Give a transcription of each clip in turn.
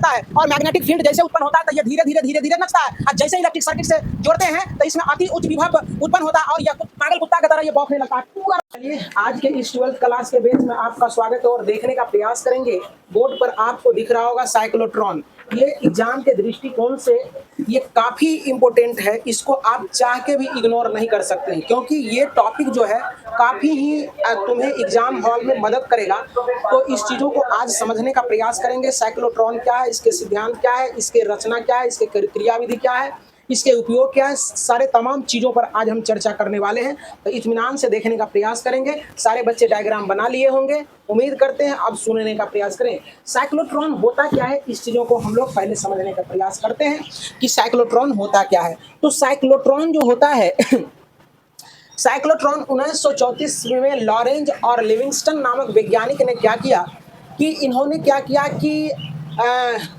करता है और मैग्नेटिक फील्ड जैसे उत्पन्न होता है तो ये धीरे धीरे धीरे धीरे नचता है और जैसे इलेक्ट्रिक सर्किट से जोड़ते हैं तो इसमें अति उच्च विभव उत्पन्न होता है और यह पागल कुत्ता की तरह ये बौखने लगता है पूरा। चलिए आज के इस 12th क्लास के बेस में आपका स्वागत है और देखने का प्रयास करेंगे। बोर्ड पर आपको दिख रहा होगा साइक्लोट्रॉन। ये एग्जाम के दृष्टिकोण से ये काफी इंपॉर्टेंट है, इसको आप चाह के भी इग्नोर नहीं कर सकते हैं क्योंकि ये टॉपिक जो है काफी ही तुम्हें एग्जाम हॉल में मदद करेगा। तो इस चीजों को आज समझने का प्रयास करेंगे। साइक्लोट्रॉन क्या है, इसके सिद्धांत क्या है, इसके रचना क्या है, इसके क्रियाविधि क्या है, इसके उपयोग क्या है, सारे तमाम चीजों पर आज हम चर्चा करने वाले हैं। तो इत्मीनान से देखने का प्रयास करेंगे। सारे बच्चे डायग्राम बना लिए होंगे, उम्मीद करते हैं अब सुनने का प्रयास करें। साइक्लोट्रॉन होता क्या है, इस चीजों को हम लोग पहले समझने का प्रयास करते हैं कि साइक्लोट्रॉन होता क्या है। तो साइक्लोट्रॉन जो होता है साइक्लोट्रॉन 1934 में लॉरेंज और लिविंगस्टन नामक वैज्ञानिक ने क्या किया कि इन्होंने क्या किया कि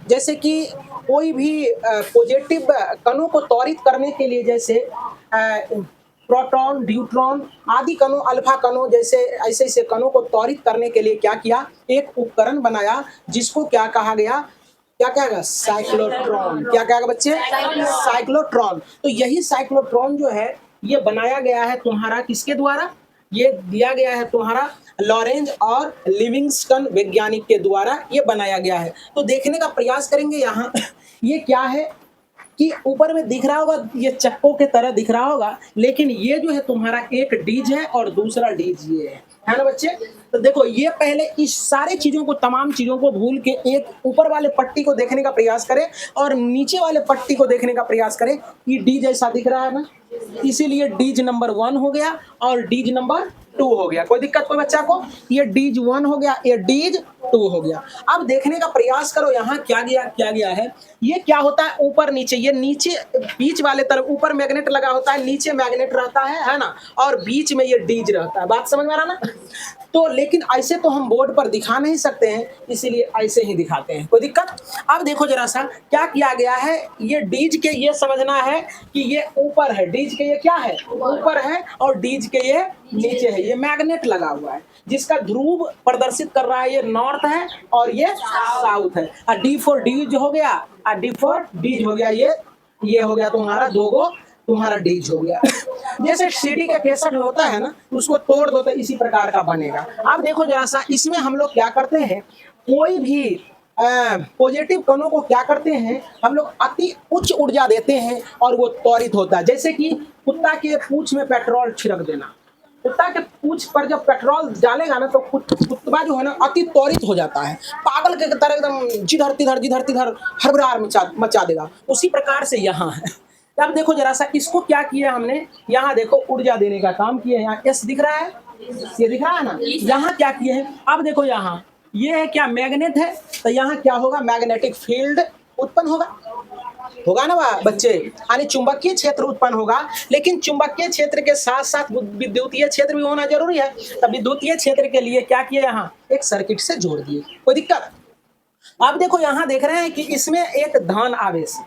जैसे कि कोई भी पॉजिटिव कणों को त्वरित करने के लिए जैसे प्रोटॉन, न्यूट्रॉन आदि कणों, अल्फा कणों जैसे ऐसे ऐसे कणों को त्वरित करने के लिए क्या किया, एक उपकरण बनाया जिसको क्या कहा गया, क्या कहेगा, साइक्लोट्रॉन। क्या कहेगा बच्चे, साइक्लोट्रॉन। तो यही साइक्लोट्रॉन जो है ये बनाया गया है तुम्हारा किसके द्वारा, ये दिया गया है तुम्हारा लॉरेंज और लिविंगस्टन वैज्ञानिक के द्वारा ये बनाया गया है। तो देखने का प्रयास करेंगे यहाँ ये क्या है कि ऊपर में दिख रहा होगा, ये चक्कों के तरह दिख रहा होगा, लेकिन ये जो है तुम्हारा एक डीज है और दूसरा डीज ये है ना बच्चे। तो देखो ये पहले इस सारे चीजों को, तमाम चीजों को भूल के एक ऊपर वाले पट्टी को देखने का प्रयास करें और नीचे वाले पट्टी को देखने का प्रयास करें। ये डी जैसा दिख रहा है ना, इसीलिए डीज नंबर 1 हो गया और डीज नंबर 2 हो गया। कोई दिक्कत कोई बच्चा को, ये डीज 1 हो गया, ये डीज 2 हो गया। अब देखने का प्रयास करो यहाँ क्या गया है, ये क्या होता है ऊपर नीचे, ये नीचे बीच वाले तरफ ऊपर मैग्नेट लगा होता है, नीचे मैग्नेट रहता है ना, और बीच में ये डीज रहता है। बात समझ में आ रहा ना। तो लेकिन ऐसे तो हम बोर्ड पर दिखा नहीं सकते हैं, इसीलिए ऐसे ही दिखाते हैं। कोई दिक्कत। अब देखो जरा सा क्या किया गया है, ये डीज के ये समझना है कि ये ऊपर है, डीज के ये क्या है, ऊपर है, और डीज के ये नीचे है। ये मैग्नेट लगा हुआ है जिसका ध्रुव प्रदर्शित कर रहा है, ये नॉर्थ है और ये साउथ है। डी फॉर डीज हो गया, डी फॉर डीज हो गया, ये हो गया तुम्हारा दो गो, तुम्हारा डीज हो गया। जैसे सीडी का कैसेट होता है ना, उसको तोड़ दो तो इसी प्रकार का बनेगा। अब देखो जरा सा, इसमें हम लोग क्या करते हैं, कोई भी पॉजिटिव कणों को क्या करते हैं हम लोग, अति उच्च ऊर्जा देते हैं और वो त्वरित होता है। जैसे कि कुत्ता के पूंछ में पेट्रोल छिड़क देना, कुत्ता के पूंछ पर जब पेट्रोल डालेगा ना तो कुत्ता जो है ना अति त्वरित हो जाता है, पागल के तरह एकदम जिधर तिधर हड़बड़ाहट मचा देगा। उसी प्रकार से यहाँ है। अब देखो जरा सा, इसको क्या किया हमने, यहाँ देखो ऊर्जा देने का काम किया है। यहाँ एस दिख रहा है, ये दिख रहा है ना, यहाँ क्या किए हैं, अब देखो यहाँ ये है क्या, मैग्नेट है, तो यहाँ क्या होगा, मैग्नेटिक फील्ड उत्पन्न होगा ना बच्चे, यानी चुंबकीय क्षेत्र उत्पन्न होगा। लेकिन चुंबकीय क्षेत्र के साथ साथ विद्युतीय क्षेत्र भी होना जरूरी है। तब विद्युतीय क्षेत्र के लिए क्या किया, यहाँ एक सर्किट से जोड़ दिए। कोई दिक्कत। अब देखो यहाँ देख रहे हैं कि इसमें एक धन आवेश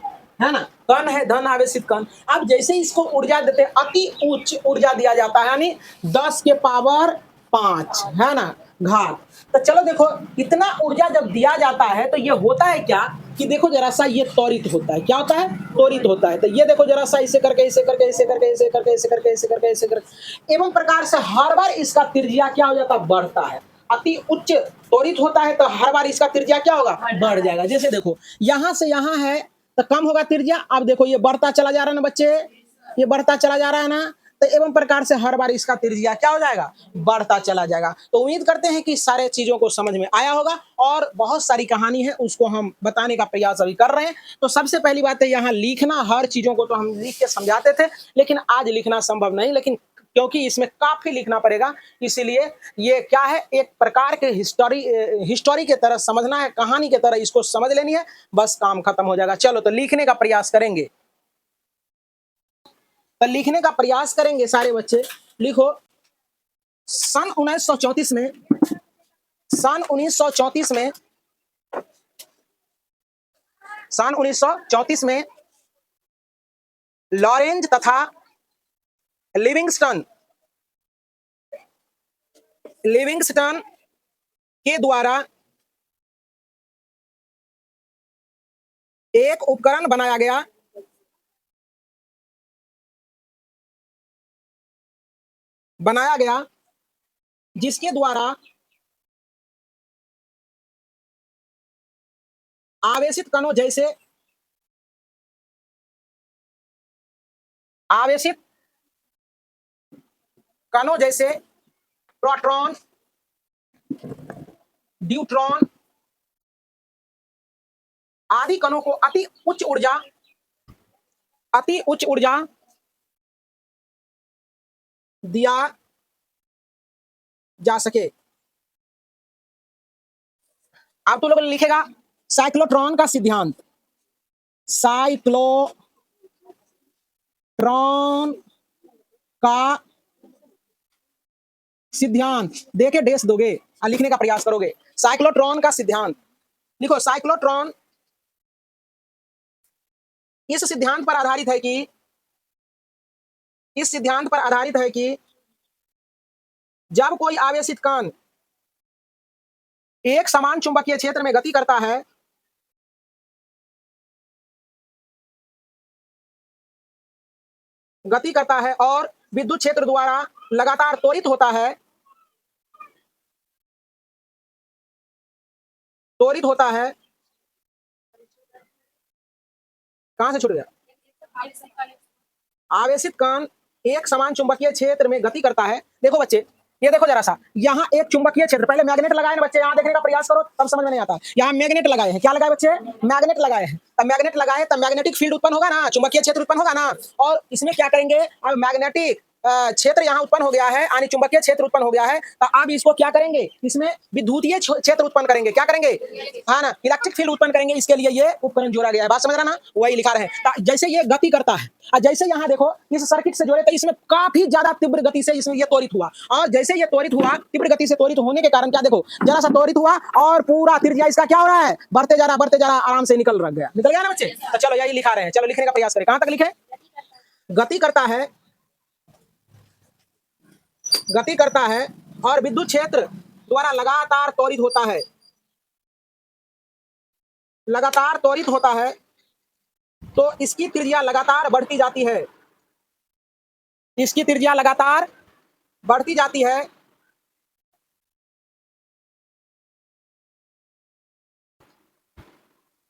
है ना, कण है, धन आवेशित कण। अब जैसे इसको ऊर्जा देते हैं, अति उच्च ऊर्जा दिया जाता है, यानी 10 के पावर 5 है ना घात। तो चलो देखो, इतना ऊर्जा जब दिया जाता है तो ये होता है क्या कि देखो जरा सा, ये त्वरित होता है। क्या होता है, त्वरित होता है। तो ये देखो जरा सा, ऐसे करके ऐसे करके ऐसे करके ऐसे करके ऐसे करके ऐसे करके ऐसे करके एवं प्रकार से हर बार इसका त्रिज्या क्या हो जाता है, बढ़ता है। अति उच्च त्वरित होता है तो हर बार इसका त्रिज्या क्या होगा, बढ़ जाएगा। जैसे देखो यहाँ से यहाँ है तो कम होगा त्रिज्या, अब देखो ये बढ़ता चला जा रहा है ना बच्चे, ये बढ़ता चला जा रहा है ना, तो एवं प्रकार से हर बार इसका त्रिज्या क्या हो जाएगा, बढ़ता चला जाएगा। तो उम्मीद करते हैं कि सारे चीजों को समझ में आया होगा और बहुत सारी कहानी है उसको हम बताने का प्रयास अभी कर रहे हैं। तो सबसे पहली बात है यहाँ लिखना, हर चीजों को तो हम लिख के समझाते थे लेकिन आज लिखना संभव नहीं, लेकिन क्योंकि इसमें काफी लिखना पड़ेगा, इसीलिए ये क्या है, एक प्रकार के हिस्टोरी के तरह समझना है, कहानी के तरह इसको समझ लेनी है, बस काम खत्म हो जाएगा। चलो तो लिखने का प्रयास करेंगे, तो लिखने का प्रयास करेंगे सारे बच्चे। लिखो, सन 1934 में, सन 1934 में, सन 1934 में लॉरेंज तथा लिविंगस्टन के द्वारा एक उपकरण बनाया गया जिसके द्वारा आवेशित कणों जैसे प्रोटॉन, न्यूट्रॉन आदि कणों को अति उच्च ऊर्जा दिया जा सके। अब तो लोग लिखेगा साइक्लोट्रॉन का सिद्धांत। साइक्लोट्रॉन का सिद्धांत देके डेस दोगे और लिखने का प्रयास करोगे। साइक्लोट्रॉन का सिद्धांत लिखो। साइक्लोट्रॉन इस सिद्धांत पर आधारित है कि जब कोई आवेशित कण एक समान चुंबकीय क्षेत्र में गति करता है और विद्युत क्षेत्र द्वारा लगातार त्वरित होता है। कहां से छूट गया? आवेशित कण एक समान चुंबकीय क्षेत्र में गति करता है। देखो बच्चे, ये देखो जरा सा, यहाँ एक चुंबकीय क्षेत्र, पहले मैग्नेट लगाए ना बच्चे, यहाँ देखने का प्रयास करो तब समझ में नहीं आता। यहाँ मैग्नेट लगाए हैं। क्या लगाए बच्चे? मैग्नेट लगाए हैं। तब मैग्नेट लगाए तब मैग्नेटिक फील्ड उत्पन्न होगा ना, चुंबकीय क्षेत्र उत्पन्न होगा ना। और इसमें क्या करेंगे, अब मैग्नेटिक क्षेत्र यहाँ उत्पन्न हो गया है, यानी चुंबकीय क्षेत्र उत्पन्न हो गया है। तो अब इसको क्या करेंगे, इसमें विद्युतीय क्षेत्र उत्पन्न करेंगे। क्या करेंगे? हाँ ना, इलेक्ट्रिक फील्ड उत्पन्न करेंगे। इसके लिए ये उपकरण जोड़ा गया है। बात समझ रहा ना? वही लिखा रहे। जैसे ये गति करता है और जैसे यहाँ देखो इस सर्किट से जोड़े तो इसमें काफी ज्यादा तीव्र गति से इसमें ये त्वरित हुआ, और जैसे ये त्वरित हुआ, तीव्र गति से त्वरित होने के कारण क्या, देखो जरा सा त्वरित हुआ और पूरा त्रिज्या इसका क्या हो रहा है, बढ़ते जा रहा, आराम से निकल गया ना बच्चे। तो चलो यही लिखा रहे हैं, चलो लिखने का प्रयास करें। कहां तक लिखे? गति करता है और विद्युत क्षेत्र द्वारा लगातार त्वरित होता है, तो इसकी त्रिज्या लगातार बढ़ती जाती है।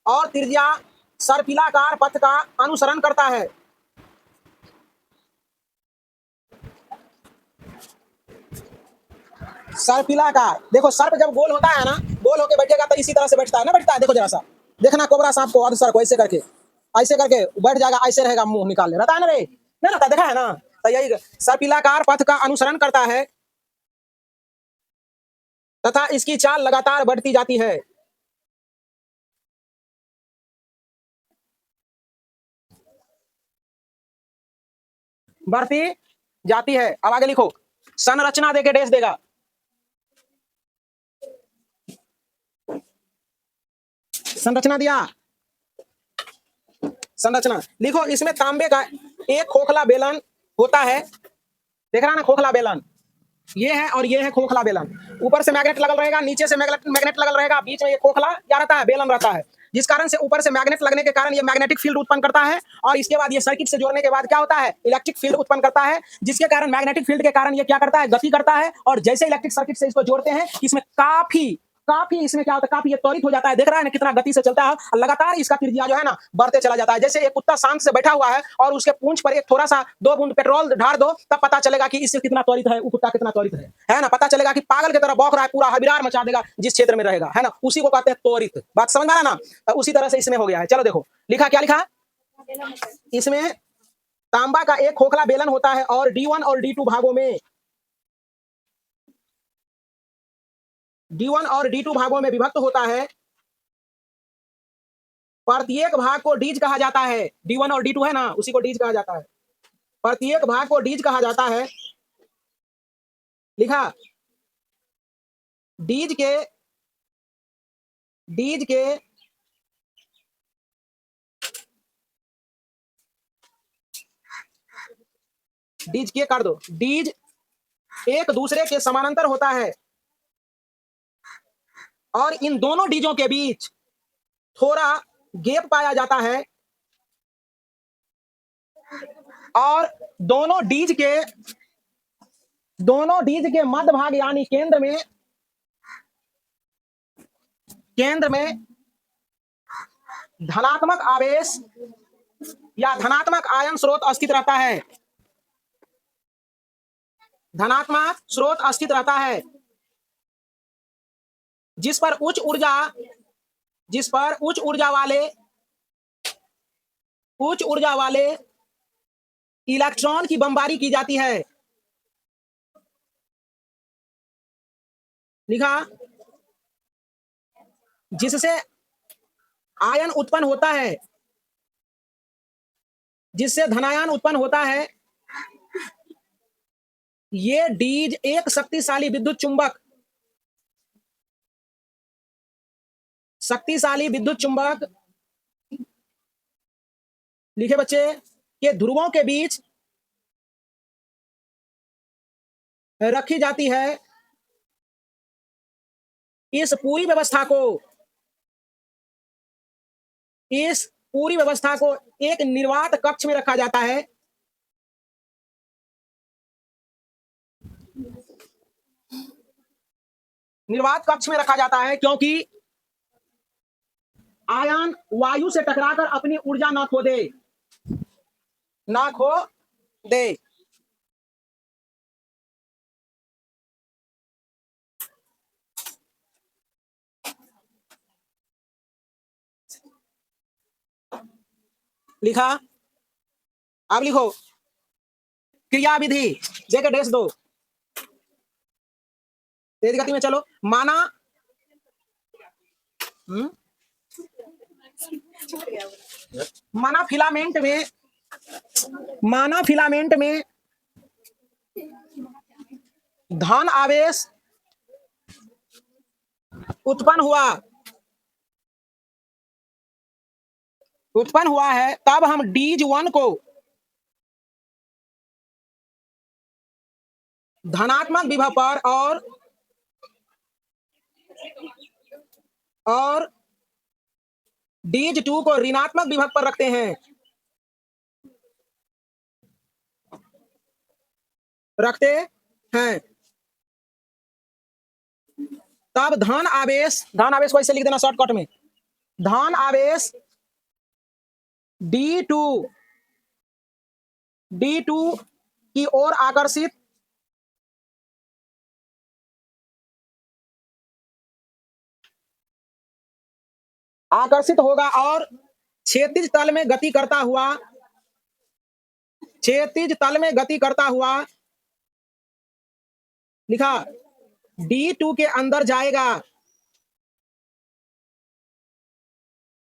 और त्रिज्या सर्पिलाकार पथ का अनुसरण करता है। सर्पिलाकार, देखो सर्प जब गोल होता है ना, गोल होके बैठेगा तो इसी तरह से बैठता है ना, देखो जरा सा देखना, कोबरा सांप को अधसर को ऐसे करके बैठ जाएगा, ऐसे रहेगा, मुंह निकाल ले रहता है ना रे, नहीं रहता, देखा है ना। तो यही सर्पिलाकार पथ का अनुसरण करता है तथा इसकी चाल लगातार बढ़ती जाती है। बढ़ती जाती है। अब आगे लिखो, संरचना देके डेस देगा। संरचना दिया, संरचना लिखो। इसमें तांबे का एक खोखला बेलन होता है, देख रहा ना, खोखला बेलन ये है और ये है खोखला बेलन। ऊपर से मैग्नेट लगल रहेगा, नीचे से मैग्नेट लगल रहेगा, बीच में ये खोखला क्या रहता है, बेलन रहता है, जिस कारण से ऊपर से मैग्नेट लगने के कारण ये मैग्नेटिक फील्ड उत्पन्न करता है, और इसके बाद ये सर्किट से जोड़ने के बाद क्या होता है, इलेक्ट्रिक फील्ड उत्पन्न करता है, जिसके कारण मैग्नेटिक फील्ड के कारण ये क्या करता है, गति करता है। और जैसे इलेक्ट्रिक सर्किट से इसको जोड़ते हैं, इसमें काफी इसमें क्या होता है, काफी ये त्वरित हो जाता है। देख रहा है ना कितना गति से चलता है, और लगातार इसका त्रिज्या जो है ना बढ़ते चला जाता है। जैसे एक कुत्ता शांत से बैठा हुआ है और उसके पूंछ पर एक थोड़ा सा 2 बूंद पेट्रोल ढार दो, तब पता चलेगा कि इससे कितना त्वरित है, वो कुत्ता कितना त्वरित है ना। पता चलेगा कि पागल की तरह भौंक रहा है, पूरा हविरार मचा देगा जिस क्षेत्र में रहेगा, है ना, उसी को कहते हैं त्वरित। बात समझ में आ रहा ना? तो उसी तरह से इसमें हो गया है। चलो देखो लिखा, क्या लिखा इसमें, तांबा का एक खोखला बेलन होता है और D1 और D2 भागों में विभक्त होता है। प्रत्येक भाग को डीज कहा जाता है। D1 और D2 है ना, उसी को डीज कहा जाता है। प्रत्येक भाग को डीज कहा जाता है। लिखा, डीज के कर दो, डीज एक दूसरे के समानांतर होता है और इन दोनों डीजों के बीच थोड़ा गैप पाया जाता है और दोनों डीज के मध्य भाग यानी केंद्र में धनात्मक आवेश या धनात्मक आयन स्रोत स्थित रहता है। धनात्मक स्रोत स्थित रहता है जिस पर उच्च ऊर्जा वाले इलेक्ट्रॉन की बमबारी की जाती है। लिखा, जिससे आयन उत्पन्न होता है, जिससे धनायन उत्पन्न होता है। ये डीज एक शक्तिशाली विद्युत चुंबक लिखे बच्चे के ध्रुवों के बीच रखी जाती है। इस पूरी व्यवस्था को एक निर्वात कक्ष में रखा जाता है। निर्वात कक्ष में रखा जाता है क्योंकि आयन वायु से टकराकर अपनी ऊर्जा ना खो दे। लिखा, अब लिखो क्रियाविधि देकर डेस दो, तेज गति में चलो। माना फिलामेंट में धन आवेश उत्पन्न हुआ है, तब हम डीज 1 को धनात्मक विभव पर और डीज 2 को ऋणात्मक विभव पर रखते हैं। तब धन आवेश को ऐसे लिख देना शॉर्टकट में, धन आवेश D2 की ओर आकर्षित होगा और क्षैतिज तल में गति करता हुआ लिखा D2 के अंदर जाएगा,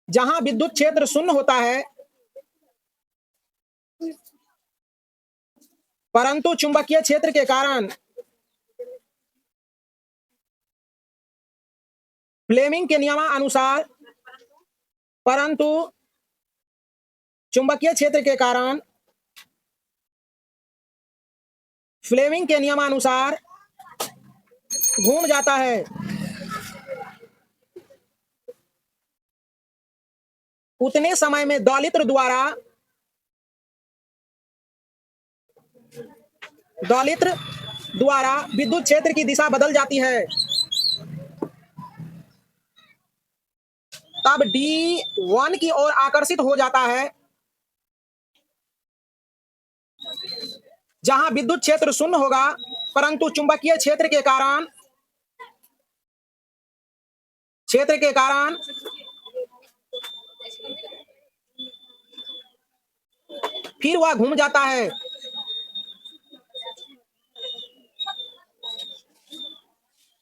जहां विद्युत क्षेत्र शून्य होता है, परंतु चुंबकीय क्षेत्र के कारण फ्लेमिंग के नियमानुसार घूम जाता है। उतने समय में दौलित्र द्वारा विद्युत क्षेत्र की दिशा बदल जाती है। तब D1 की ओर आकर्षित हो जाता है, जहां विद्युत क्षेत्र शून्य होगा, परंतु चुंबकीय क्षेत्र के कारण फिर वह घूम जाता है।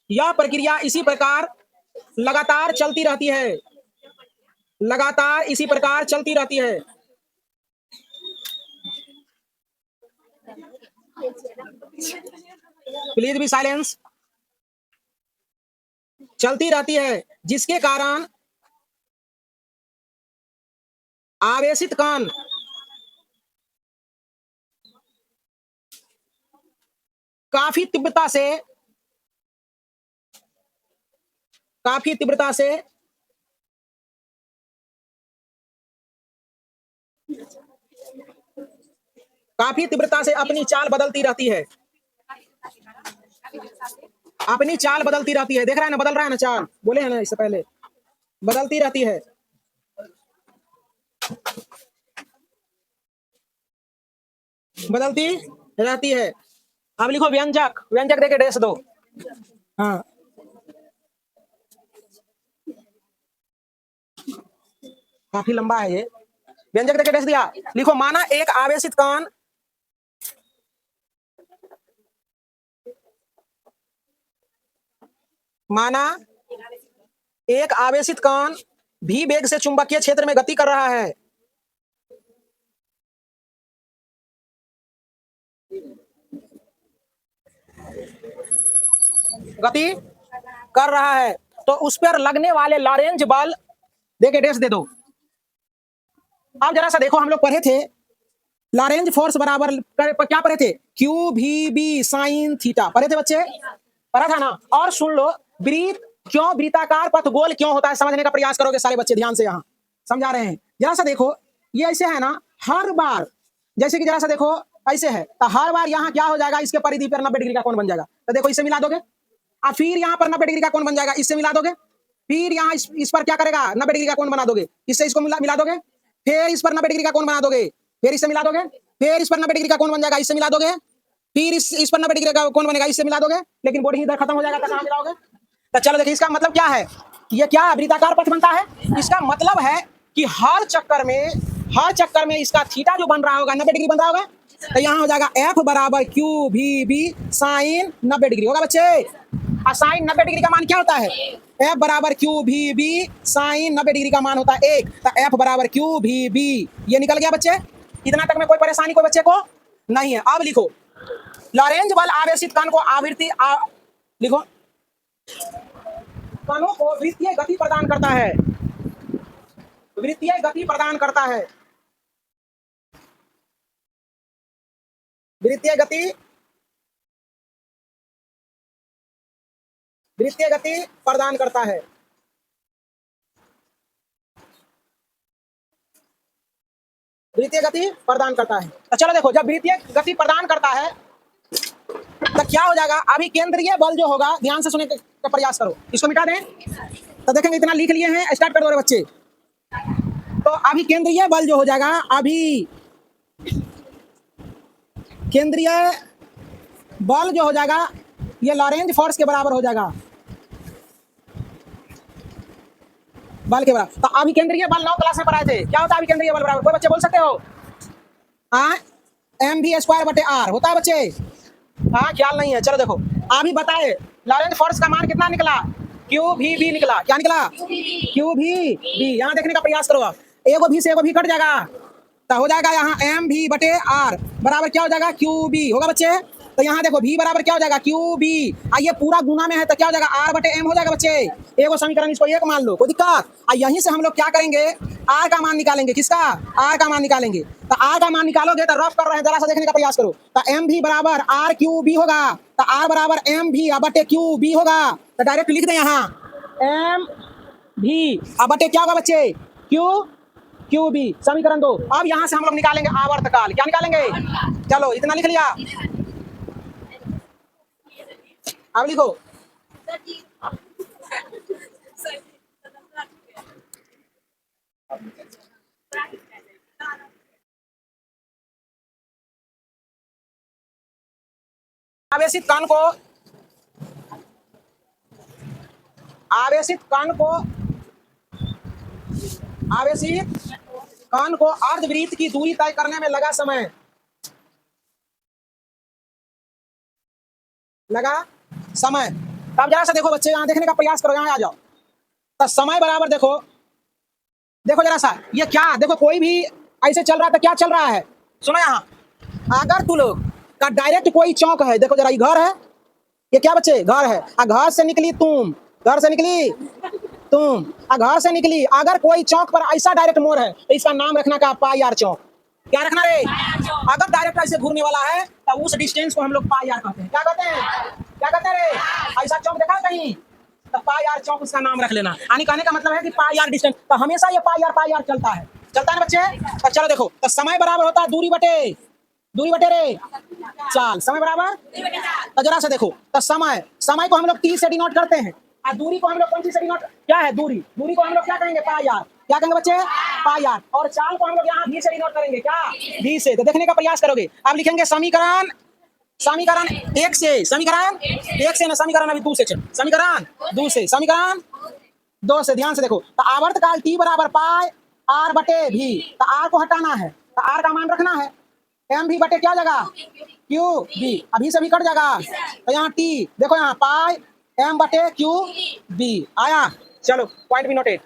यह प्रक्रिया इसी प्रकार लगातार चलती रहती है। Please be silence. चलती रहती है, जिसके कारण आवेशित कण काफी तीव्रता से काफी तीव्रता से अपनी चाल बदलती रहती है। अपनी चाल बदलती रहती है, देख रहा है ना, बदल रहा है ना चाल, बोले हैं ना इससे पहले, बदलती रहती है। बदलती रहती है। अब लिखो व्यंजक, व्यंजक देके डेस दो। हाँ, काफी लंबा है ये। व्यंजक देके डेस दिया। लिखो माना एक आवेशित कण, माना एक आवेशित कण भी वेग से चुंबकीय क्षेत्र में गति कर रहा है। गति कर रहा है, तो उस पर लगने वाले लॉरेंज बल देके डेस दे दो। अब जरा सा देखो, हम लोग पढ़े थे लॉरेंज फोर्स बराबर क्या पढ़े थे, Q V B sine theta, पढ़े थे बच्चे, पढ़ा था ना। और सुन लो, वृत्त क्यों वृत्ताकार पथ गोल क्यों होता है, समझने का प्रयास करोगे सारे बच्चे ध्यान से, यहाँ समझा रहे हैं। जरा सा देखो, ये ऐसे है ना, हर बार जैसे कि जरा सा देखो ऐसे है, तो हर बार यहाँ क्या हो जाएगा, इसके परिधि पर 90 डिग्री का कोण बन जाएगा। तो देखो इसे मिला दोगे, और फिर यहाँ पर 90 डिग्री का कोण बन जाएगा, इससे मिला दोगे। फिर यहाँ इस पर क्या करेगा, 90 डिग्री का कोण बना दोगे, इससे इसको मिला दोगे। फिर इस पर 90 डिग्री का कोण बना दोगे, फिर इससे मिला दोगे। फिर इस पर 90 डिग्री का कोण बन जाएगा, इससे मिला दोगे। फिर इस पर 90 डिग्री का कोण बनेगा, इससे मिला दोगे। लेकिन बॉडी इधर खत्म हो जाएगा, तो कहाँ मिलाओगे। तो चलो देखिए, इसका मतलब क्या है, ये क्या वृत्ताकार पथ बनता है। इसका मतलब है कि हर चक्कर में इसका थीटा जो बन रहा होगा 90 डिग्री बन रहा होगा। तो यहाँ हो जाएगा F बराबर Q V B sine 90 degree होगा बच्चे। और साइन 90 डिग्री का मान क्या होता है, F बराबर Q V B sine 90 degree का मान होता है 1। तो F बराबर क्यू वी बी, ये निकल गया बच्चे। इतना तक में कोई परेशानी कोई बच्चे को नहीं है। अब लिखो, लॉरेंज बल आवेशित कण को आवृत्ति लिखो, कणों को वृत्तीय गति प्रदान करता है, वृत्तीय गति प्रदान करता है, वृत्तीय गति प्रदान करता है। वृत्तीय गति प्रदान करता है। तो चलो देखो, जब वृत्तीय गति प्रदान करता है तो क्या हो जाएगा, अभी केंद्रीय बल जो होगा, ध्यान से सुनने का प्रयास करो, इसको मिटा दें। तो देखेंगे इतना लिख लिए हैं, स्टार्ट कर दो रे बच्चे। तो अभी केंद्रीय बल जो हो जाएगा, अभी केंद्रीय बल जो हो जाएगा, ये लॉरेंज फोर्स के बराबर हो जाएगा, बल के बराबर। तो अभी केंद्रीय बल 9 क्लास में पढ़ाए थे, क्या होता है अभी केंद्रीय बल बराबर, कोई बच्चे बोल सकते हो। mv²/r होता है बच्चे, हाँ ख्याल नहीं है। चलो देखो, अभी बताए लॉरेंज फोर्स का मान कितना निकला, क्यू वी बी निकला। क्या निकला, क्यू वी बी। यहाँ देखने का प्रयास करो, एगो भी से एगो भी कट जाएगा, तो हो जाएगा यहाँ mv/r बराबर क्या हो जाएगा, क्यू बी होगा बच्चे। तो यहाँ देखो v बराबर क्या हो जाएगा, क्यू बी। ये पूरा गुना में है तो क्या हो जाएगा, r/m हो जाएगा बच्चे। एगो समीकरण इसको एक मान लो, कोई दिक्कत। यहीं से हम लोग क्या करेंगे, r का मान निकालेंगे, किसका, r का मान निकालेंगे। तो r का मान निकालोगे तो रफ कर रहे हैं, जरा सा देखने का प्रयास करो। तो mv बराबर r क्यू बी होगा, तो r बराबर mv/क्यू बी होगा। तो डायरेक्ट लिख दें यहाँ mv/, क्या होगा बच्चे, क्यू बी। समीकरण 2। अब यहाँ से हम लोग निकालेंगे आवर्तकाल, क्या निकालेंगे, चलो इतना लिख लिया। अब लिखो, आवेशित कण को अर्धवृत्त की दूरी तय करने में लगा समय, अब जरा सा देखो बच्चे, यहाँ देखने का प्रयास करो, यहाँ आ जाओ। तो समय बराबर देखो जरा सा, ये क्या देखो, कोई भी ऐसे चल रहा था, क्या चल रहा है, सुनो यहाँ। अगर तू लोग का डायरेक्ट कोई चौक है, देखो जरा, ये घर है, ये क्या बच्चे, घर है। घर से निकली तुम, घर से निकली, अगर कोई चौक पर ऐसा डायरेक्ट मोड़ है तो इसका नाम रखना का पाई आर चौक। क्या रखना रे, अगर डायरेक्ट ऐसे घूमने वाला है तो उस डिस्टेंस को हम लोग पाई आर कहते हैं। क्या कहते हैं रे, ऐसा चौक देखा कहीं, तो पाई आर चौक उसका नाम रख लेना। यानी कहने का मतलब है कि पाई आर डिस्टेंस, तो हमेशा ये पाई आर चलता है। चलता है ना बच्चे। तो चलो देखो, तो समय बराबर होता है दूरी बटे रे चाल। समय बराबर, तो जरा से देखो, तो समय को हम लोग टी से डिनोट करते हैं, और दूरी को हम लोग कौन सी से डिनोट, क्या है दूरी को हम लोग क्या कहेंगे, पाई आर। क्या कहेंगे बच्चे, पाई आर। और चाल को हम लोग यहाँ भी से डिनोट करेंगे, क्या, भी से। तो देखने का प्रयास करोगे, अब लिखेंगे समीकरण एक से, समीकरण एक से ना, समीकरण अभी 2 से, समीकरण 2 से, समीकरण 2 से। ध्यान से देखो, तो आवर्तकाल टी बराबर पाई आर बटे भी। तो आर को हटाना है, तो आर का मान रखना है, एम भी बटे क्या जगह, क्यू बी। अभी से भी कट जाएगा, तो यहाँ टी देखो, यहाँ पाई एम बटे क्यू बी आया। चलो पॉइंट भी नोटेड।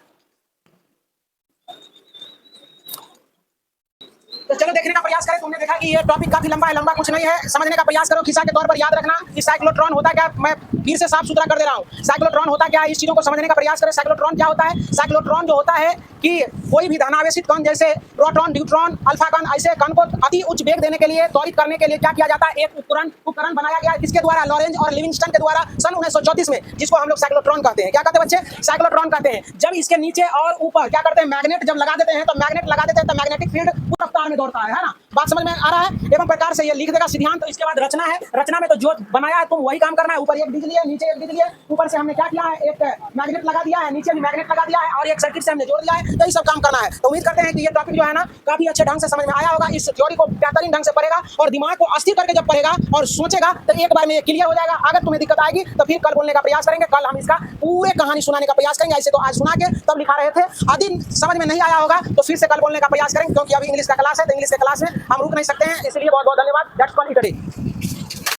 तो चलो देखने का प्रयास करें। तुमने देखा कि ये टॉपिक काफी लंबा है, लंबा कुछ नहीं है, समझने का प्रयास करो। खिस्सा के तौर पर याद रखना कि साइक्लोट्रॉन होता क्या, मैं फिर से साफ सुथरा कर दे रहा हूँ। साइक्लोट्रॉन होता क्या है, इस चीजों को समझने का प्रयास करें। साइक्लोट्रॉन क्या होता है, साइक्लोट्रॉन जो होता है कि कोई भी धनावेशित कण जैसे प्रोटॉन, न्यूट्रॉन, अल्फा कण, ऐसे कण को अति उच्च वेग देने के लिए, त्वरित करने के लिए क्या किया जाता है, एक उपकरण बनाया गया, किसके द्वारा, लॉरेंज और लिविंगस्टन के द्वारा सन 1934 में, जिसको हम लोग साइक्लोट्रॉन कहते हैं। क्या कहते हैं बच्चे, साइक्लोट्रॉन कहते हैं। जब इसके नीचे और ऊपर क्या करते हैं, मैग्नेट जब लगा देते हैं, तो मैग्नेटिक फील्ड पूरी रफ्तार में दौड़ता है ना। बात समझ में आ रहा है। एवं प्रकार से ये लिख देगा सिद्धांत। तो इसके बाद रचना है, रचना में तो जो बनाया है तुम वही काम करना है। ऊपर एक बिजली है, नीचे एक बिजली है। ऊपर से हमने क्या किया है, एक मैग्नेट लगा दिया है, नीचे भी मैग्नेट लगा दिया है, और एक सर्किट से हमने जोड़ दिया है। तो ये सब काम करना है। तो उम्मीद करते हैं कि ये टॉपिक जो है ना काफी अच्छे ढंग से समझ में आया होगा। इस थ्योरी को बेहतरीन ढंग से पढ़ेगा और दिमाग को अस्थिर करके जब पढ़ेगा और सोचेगा, तो एक बार में ये क्लियर हो जाएगा। अगर तुम्हें दिक्कत आएगी तो फिर कल बोलने का प्रयास करेंगे। कल हम इसका पूरे कहानी सुनाने का प्रयास करेंगे। ऐसे तो आज सुना के तब लिखा रहे थे। यदि समझ में नहीं आया होगा तो फिर से कल बोलने का प्रयास करेंगे, क्योंकि अभी इंग्लिश का क्लास है, तो इंग्लिश के क्लास में हम रुक नहीं सकते हैं। इसलिए बहुत बहुत धन्यवाद। That's all it today.